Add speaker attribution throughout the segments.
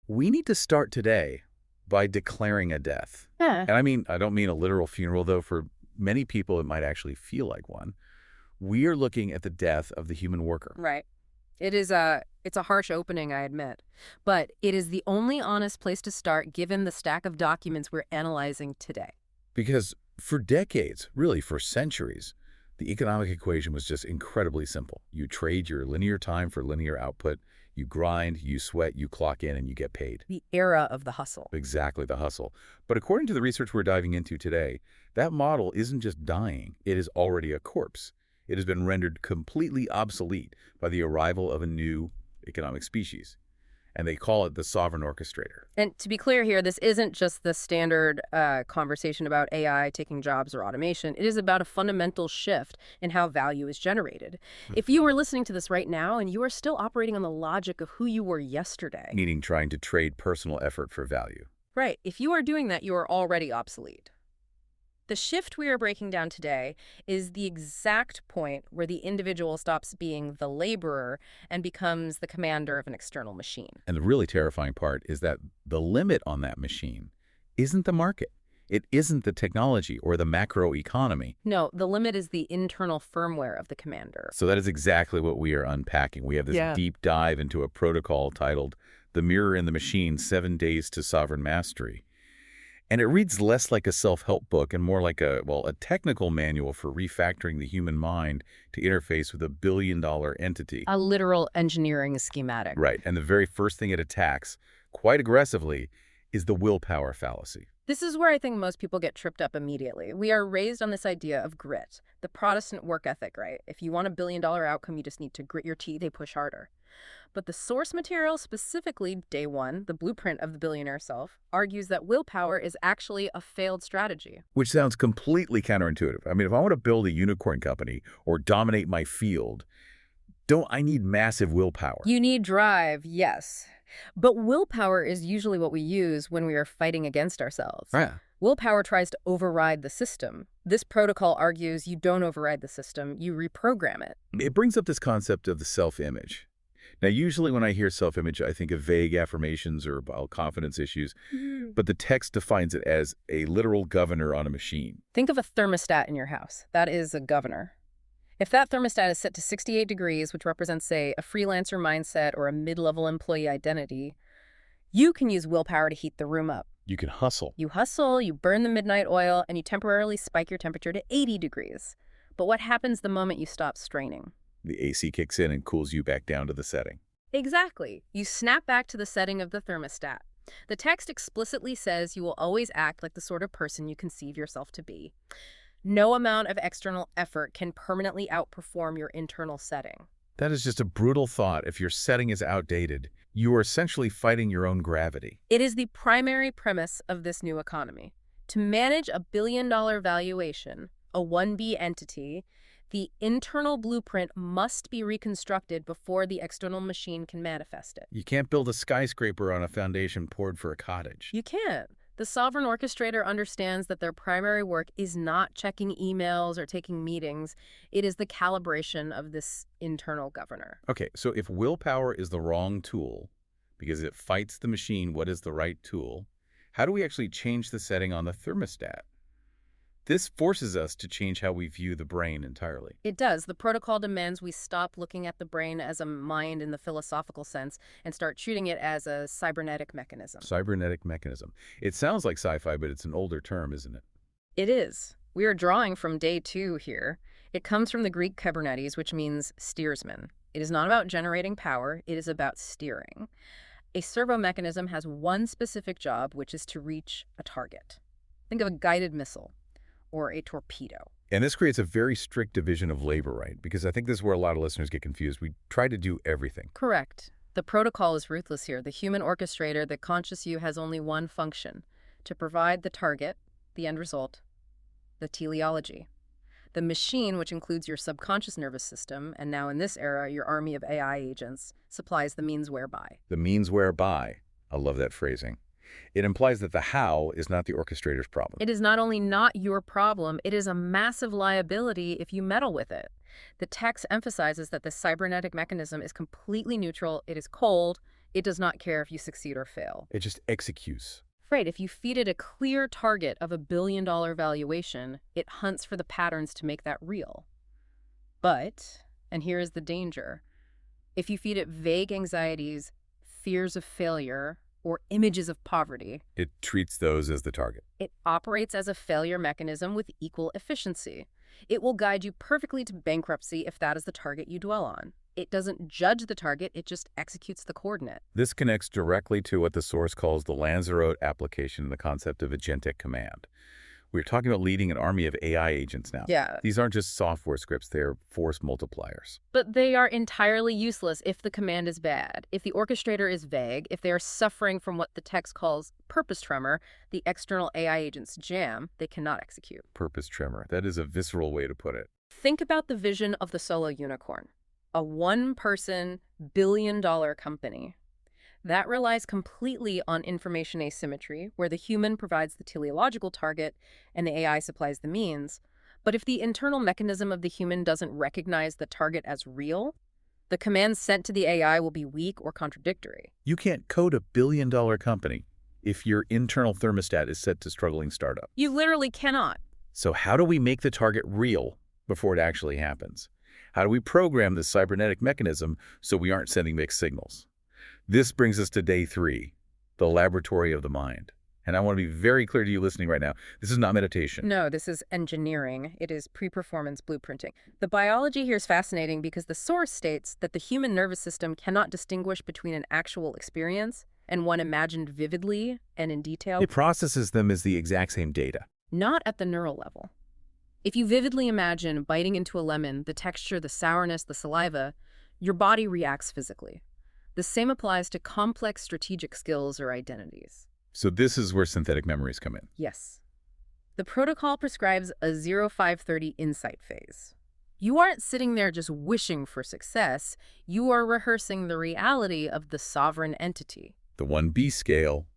Speaker 1: We need to start today by declaring a death.
Speaker 2: Yeah.
Speaker 1: And I don't mean a literal funeral, though. For many people, it might actually feel like one. We are looking at the death of the human worker.
Speaker 2: Right. It's a harsh opening, I admit. But it is the only honest place to start given the stack of documents we're analyzing today.
Speaker 1: Because for decades, really for centuries, the economic equation was just incredibly simple. You trade your linear time for linear output. You grind, you sweat, you clock in, and you get paid.
Speaker 2: The era of the hustle.
Speaker 1: Exactly, the hustle. But according to the research we're diving into today, that model isn't just dying. It is already a corpse. It has been rendered completely obsolete by the arrival of a new economic species. And they call it the Sovereign Orchestrator.
Speaker 2: And to be clear here, this isn't just the standard conversation about AI taking jobs or automation. It is about a fundamental shift in how value is generated. If you were listening to this right now and you are still operating on the logic of who you were yesterday.
Speaker 1: Meaning trying to trade personal effort for value.
Speaker 2: Right. If you are doing that, you are already obsolete. The shift we are breaking down today is the exact point where the individual stops being the laborer and becomes the commander of an external machine.
Speaker 1: And the really terrifying part is that the limit on that machine isn't the market. It isn't the technology or the macro economy.
Speaker 2: No, the limit is the internal firmware of the commander.
Speaker 1: So that is exactly what we are unpacking. We have this deep dive into a protocol titled The Mirror in the Machine, 7 Days to Sovereign Mastery. And it reads less like a self-help book and more like a technical manual for refactoring the human mind to interface with a billion-dollar entity.
Speaker 2: A literal engineering schematic.
Speaker 1: Right. And the very first thing it attacks, quite aggressively, is the willpower fallacy.
Speaker 2: This is where I think most people get tripped up immediately. We are raised on this idea of grit, the Protestant work ethic, right? If you want a billion-dollar outcome, you just need to grit your teeth, they push harder. But the source material, specifically Day One, the blueprint of the billionaire self, argues that willpower is actually a failed strategy.
Speaker 1: Which sounds completely counterintuitive. If I want to build a unicorn company or dominate my field, don't I need massive willpower?
Speaker 2: You need drive, yes. But willpower is usually what we use when we are fighting against ourselves.
Speaker 1: Yeah.
Speaker 2: Willpower tries to override the system. This protocol argues you don't override the system, you reprogram it.
Speaker 1: It brings up this concept of the self-image. Now, usually when I hear self-image, I think of vague affirmations or about confidence issues, but the text defines it as a literal governor on a machine.
Speaker 2: Think of a thermostat in your house. That is a governor. If that thermostat is set to 68 degrees, which represents, say, a freelancer mindset or a mid-level employee identity, you can use willpower to heat the room up.
Speaker 1: You can hustle.
Speaker 2: You hustle, you burn the midnight oil, and you temporarily spike your temperature to 80 degrees. But what happens the moment you stop straining?
Speaker 1: The AC kicks in and cools you back down to the setting.
Speaker 2: Exactly. You snap back to the setting of the thermostat. The text explicitly says you will always act like the sort of person you conceive yourself to be. No amount of external effort can permanently outperform your internal setting.
Speaker 1: That is just a brutal thought. If your setting is outdated, you are essentially fighting your own gravity.
Speaker 2: It is the primary premise of this new economy. To manage a billion-dollar valuation, a 1B entity, the internal blueprint must be reconstructed before the external machine can manifest it.
Speaker 1: You can't build a skyscraper on a foundation poured for a cottage.
Speaker 2: You can't. The Sovereign Orchestrator understands that their primary work is not checking emails or taking meetings. It is the calibration of this internal governor.
Speaker 1: Okay, so if willpower is the wrong tool, because it fights the machine, what is the right tool? How do we actually change the setting on the thermostat? This forces us to change how we view the brain entirely.
Speaker 2: It does. The protocol demands we stop looking at the brain as a mind in the philosophical sense and start treating it as a cybernetic mechanism.
Speaker 1: Cybernetic mechanism. It sounds like sci-fi, but it's an older term, isn't it?
Speaker 2: It is. We are drawing from Day 2 here. It comes from the Greek kybernetes, which means steersman. It is not about generating power. It is about steering. A servo-mechanism has one specific job, which is to reach a target. Think of a guided missile or a torpedo.
Speaker 1: And this creates a very strict division of labor, right? Because I think this is where a lot of listeners get confused. We try to do everything.
Speaker 2: Correct. The protocol is ruthless here. The human orchestrator, the conscious you, has only one function: to provide the target, the end result, the teleology. The machine, which includes your subconscious nervous system, and now in this era, your army of AI agents, supplies the means whereby.
Speaker 1: The means whereby. I love that phrasing. It implies that the how is not the orchestrator's problem.
Speaker 2: It is not only not your problem, it is a massive liability if you meddle with it. The text emphasizes that the cybernetic mechanism is completely neutral, it is cold, It does not care if you succeed or fail.
Speaker 1: It just executes.
Speaker 2: Right, if you feed it a clear target of $1 billion valuation, it hunts for the patterns to make that real. But, and here is the danger, if you feed it vague anxieties, fears of failure, or images of poverty,
Speaker 1: it treats those as the target.
Speaker 2: It operates as a failure mechanism with equal efficiency. It will guide you perfectly to bankruptcy if that is the target you dwell on. It doesn't judge the target, it just executes the coordinate.
Speaker 1: This connects directly to what the source calls the Lanzarote application and the concept of agentic command. We're talking about leading an army of AI agents now.
Speaker 2: Yeah.
Speaker 1: These aren't just software scripts, they're force multipliers.
Speaker 2: But they are entirely useless if the command is bad, if the orchestrator is vague, if they are suffering from what the text calls purpose tremor, the external AI agent's jam, they cannot execute.
Speaker 1: Purpose tremor. That is a visceral way to put it.
Speaker 2: Think about the vision of the solo unicorn, a one-person, billion-dollar company. That relies completely on information asymmetry, where the human provides the teleological target and the AI supplies the means. But if the internal mechanism of the human doesn't recognize the target as real, the commands sent to the AI will be weak or contradictory.
Speaker 1: You can't code a billion-dollar company if your internal thermostat is set to struggling startup.
Speaker 2: You literally cannot.
Speaker 1: So how do we make the target real before it actually happens? How do we program this cybernetic mechanism so we aren't sending mixed signals? This brings us to day 3, the laboratory of the mind. And I want to be very clear to you listening right now. This is not meditation.
Speaker 2: No, this is engineering. It is pre-performance blueprinting. The biology here is fascinating because the source states that the human nervous system cannot distinguish between an actual experience and one imagined vividly and in detail.
Speaker 1: It processes them as the exact same data.
Speaker 2: Not at the neural level. If you vividly imagine biting into a lemon, the texture, the sourness, the saliva, your body reacts physically. The same applies to complex strategic skills or identities.
Speaker 1: So this is where synthetic memories come in.
Speaker 2: Yes. The protocol prescribes a 0530 insight phase. You aren't sitting there just wishing for success. You are rehearsing the reality of the sovereign entity.
Speaker 1: The 1B scale,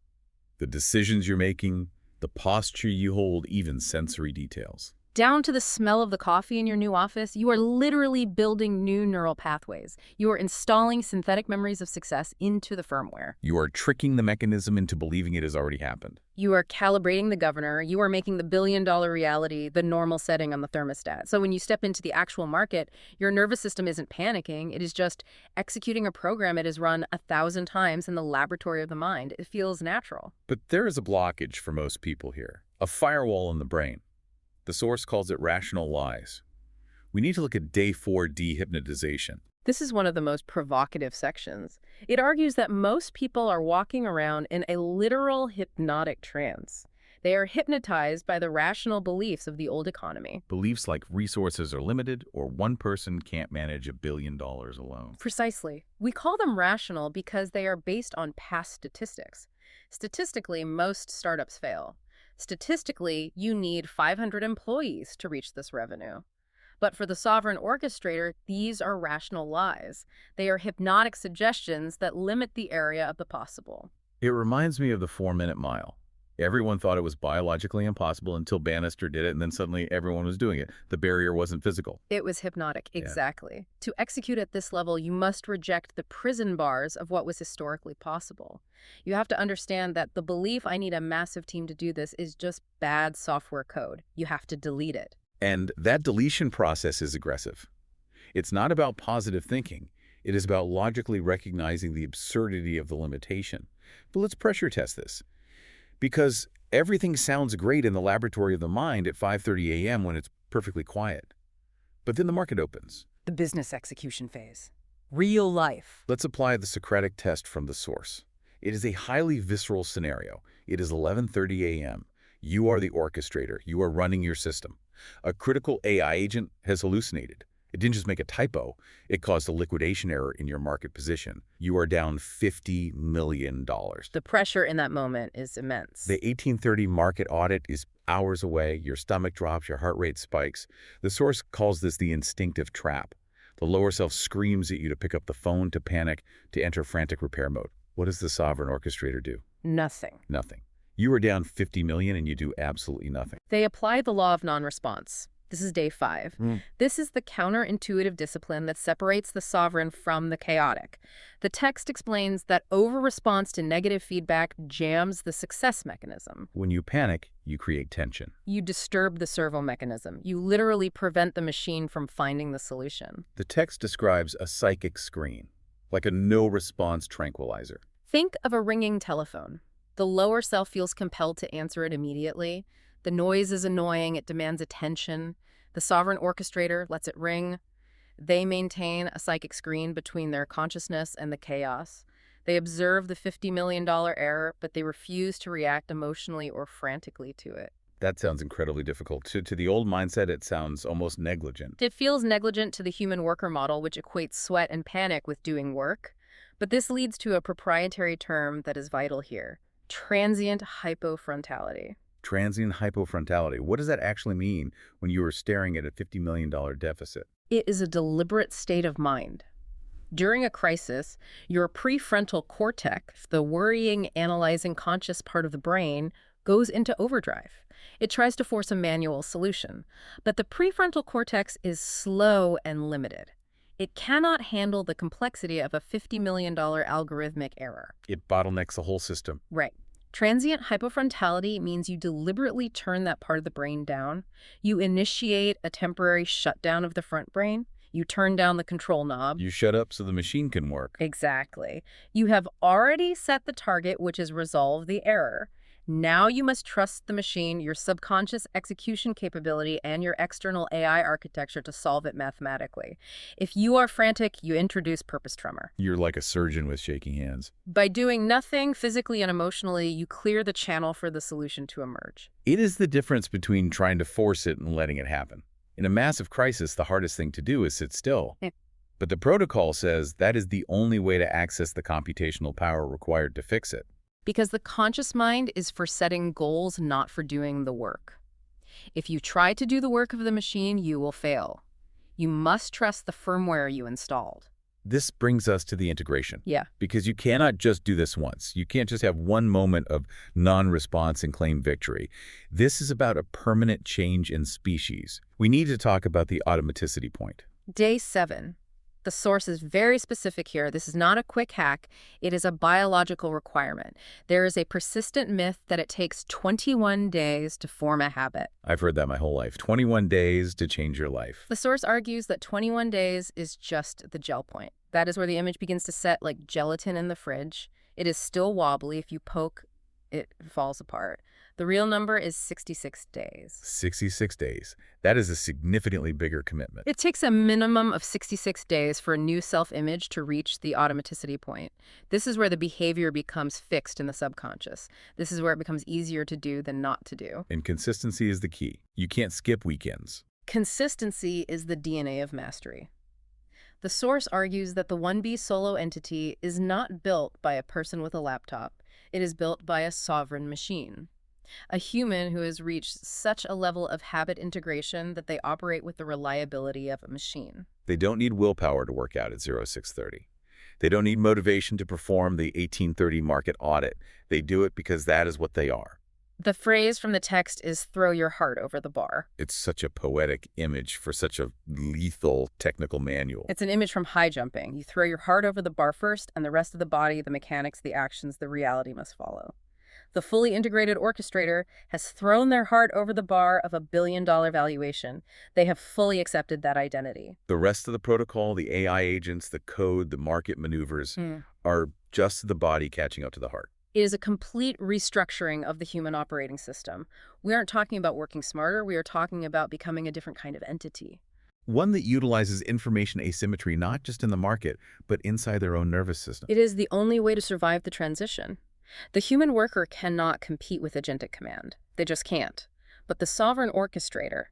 Speaker 1: the decisions you're making, the posture you hold, even sensory details.
Speaker 2: Down to the smell of the coffee in your new office, you are literally building new neural pathways. You are installing synthetic memories of success into the firmware.
Speaker 1: You are tricking the mechanism into believing it has already happened.
Speaker 2: You are calibrating the governor. You are making the billion-dollar reality the normal setting on the thermostat. So when you step into the actual market, your nervous system isn't panicking. It is just executing a program it has run 1,000 times in the laboratory of the mind. It feels natural.
Speaker 1: But there is a blockage for most people here, a firewall in the brain. The source calls it rational lies. We need to look at day 4 dehypnotization.
Speaker 2: This is one of the most provocative sections. It argues that most people are walking around in a literal hypnotic trance. They are hypnotized by the rational beliefs of the old economy.
Speaker 1: Beliefs like resources are limited or one person can't manage $1 billion alone.
Speaker 2: Precisely. We call them rational because they are based on past statistics. Statistically, most startups fail. Statistically, you need 500 employees to reach this revenue. But for the Sovereign Orchestrator, these are rational lies. They are hypnotic suggestions that limit the area of the possible.
Speaker 1: It reminds me of the 4-minute mile. Everyone thought it was biologically impossible until Bannister did it, and then suddenly everyone was doing it. The barrier wasn't physical.
Speaker 2: It was hypnotic, exactly. Yeah. To execute at this level, you must reject the prison bars of what was historically possible. You have to understand that the belief I need a massive team to do this is just bad software code. You have to delete it.
Speaker 1: And that deletion process is aggressive. It's not about positive thinking. It is about logically recognizing the absurdity of the limitation. But let's pressure test this. Because everything sounds great in the laboratory of the mind at 5:30 a.m. when it's perfectly quiet. But then the market opens.
Speaker 2: The business execution phase. Real life.
Speaker 1: Let's apply the Socratic test from the source. It is a highly visceral scenario. It is 11:30 a.m. You are the orchestrator. You are running your system. A critical AI agent has hallucinated. It didn't just make a typo. It caused a liquidation error in your market position. You are down $50 million.
Speaker 2: The pressure in that moment is immense.
Speaker 1: The 1830 market audit is hours away. Your stomach drops. Your heart rate spikes. The source calls this the instinctive trap. The lower self screams at you to pick up the phone, to panic, to enter frantic repair mode. What does the Sovereign Orchestrator do?
Speaker 2: Nothing.
Speaker 1: Nothing. You are down $50 million and you do absolutely nothing.
Speaker 2: They apply the law of non-response. This is day 5. This is the counterintuitive discipline that separates the sovereign from the chaotic. The text explains that over-response to negative feedback jams the success mechanism.
Speaker 1: When you panic, you create tension.
Speaker 2: You disturb the servo-mechanism. You literally prevent the machine from finding the solution.
Speaker 1: The text describes a psychic screen, like a no-response tranquilizer.
Speaker 2: Think of a ringing telephone. The lower self feels compelled to answer it immediately. The noise is annoying, it demands attention. The Sovereign Orchestrator lets it ring. They maintain a psychic screen between their consciousness and the chaos. They observe the $50 million error, but they refuse to react emotionally or frantically to it.
Speaker 1: That sounds incredibly difficult. To the old mindset, it sounds almost negligent.
Speaker 2: It feels negligent to the human worker model, which equates sweat and panic with doing work. But this leads to a proprietary term that is vital here: transient hypofrontality.
Speaker 1: Transient hypofrontality. What does that actually mean when you are staring at a $50 million deficit?
Speaker 2: It is a deliberate state of mind. During a crisis, your prefrontal cortex, the worrying, analyzing, conscious part of the brain, goes into overdrive. It tries to force a manual solution. But the prefrontal cortex is slow and limited. It cannot handle the complexity of a $50 million algorithmic error.
Speaker 1: It bottlenecks the whole system.
Speaker 2: Right. Transient hypofrontality means you deliberately turn that part of the brain down. You initiate a temporary shutdown of the front brain. You turn down the control knob.
Speaker 1: You shut up so the machine can work.
Speaker 2: Exactly. You have already set the target, which is resolve the error. Now you must trust the machine, your subconscious execution capability, and your external AI architecture to solve it mathematically. If you are frantic, you introduce purpose tremor.
Speaker 1: You're like a surgeon with shaky hands.
Speaker 2: By doing nothing physically and emotionally, you clear the channel for the solution to emerge.
Speaker 1: It is the difference between trying to force it and letting it happen. In a massive crisis, the hardest thing to do is sit still.
Speaker 2: Yeah.
Speaker 1: But the protocol says that is the only way to access the computational power required to fix it.
Speaker 2: Because the conscious mind is for setting goals, not for doing the work. If you try to do the work of the machine, you will fail. You must trust the firmware you installed.
Speaker 1: This brings us to the integration.
Speaker 2: Yeah.
Speaker 1: Because you cannot just do this once. You can't just have one moment of non-response and claim victory. This is about a permanent change in species. We need to talk about the automaticity point.
Speaker 2: Day 7. The source is very specific here. This is not a quick hack. It is a biological requirement. There is a persistent myth that it takes 21 days to form a habit.
Speaker 1: I've heard that my whole life. 21 days to change your life.
Speaker 2: The source argues that 21 days is just the gel point. That is where the image begins to set like gelatin in the fridge. It is still wobbly. If you poke, it falls apart. The real number is 66 days.
Speaker 1: 66 days. That is a significantly bigger commitment.
Speaker 2: It takes a minimum of 66 days for a new self-image to reach the automaticity point. This is where the behavior becomes fixed in the subconscious. This is where it becomes easier to do than not to do.
Speaker 1: And consistency is the key. You can't skip weekends.
Speaker 2: Consistency is the DNA of mastery. The source argues that the 1B solo entity is not built by a person with a laptop. It is built by a sovereign machine. A human who has reached such a level of habit integration that they operate with the reliability of a machine.
Speaker 1: They don't need willpower to work out at 0630. They don't need motivation to perform the 1830 market audit. They do it because that is what they are.
Speaker 2: The phrase from the text is "throw your heart over the bar."
Speaker 1: It's such a poetic image for such a lethal technical manual.
Speaker 2: It's an image from high jumping. You throw your heart over the bar first, and the rest of the body, the mechanics, the actions, the reality must follow. The fully integrated orchestrator has thrown their heart over the bar of $1 billion valuation. They have fully accepted that identity.
Speaker 1: The rest of the protocol, the AI agents, the code, the market maneuvers, are just the body catching up to the heart.
Speaker 2: It is a complete restructuring of the human operating system. We aren't talking about working smarter. We are talking about becoming a different kind of entity.
Speaker 1: One that utilizes information asymmetry not just in the market, but inside their own nervous system.
Speaker 2: It is the only way to survive the transition. The human worker cannot compete with Agentic command. They just can't. But the Sovereign Orchestrator,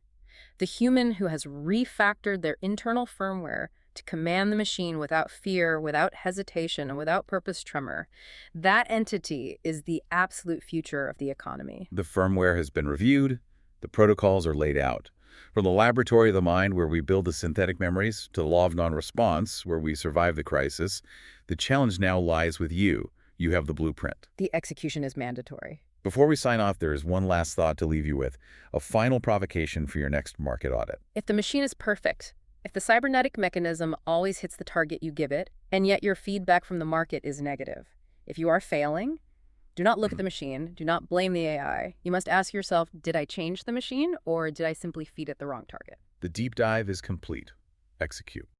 Speaker 2: the human who has refactored their internal firmware to command the machine without fear, without hesitation, and without purpose tremor, that entity is the absolute future of the economy.
Speaker 1: The firmware has been reviewed. The protocols are laid out. From the laboratory of the mind, where we build the synthetic memories, to the law of non-response, where we survive the crisis, the challenge now lies with you. You have the blueprint.
Speaker 2: The execution is mandatory.
Speaker 1: Before we sign off, there is one last thought to leave you with, a final provocation for your next market audit.
Speaker 2: If the machine is perfect, if the cybernetic mechanism always hits the target you give it, and yet your feedback from the market is negative, if you are failing, do not look at the machine, do not blame the AI. You must ask yourself, did I change the machine, or did I simply feed it the wrong target?
Speaker 1: The deep dive is complete. Execute.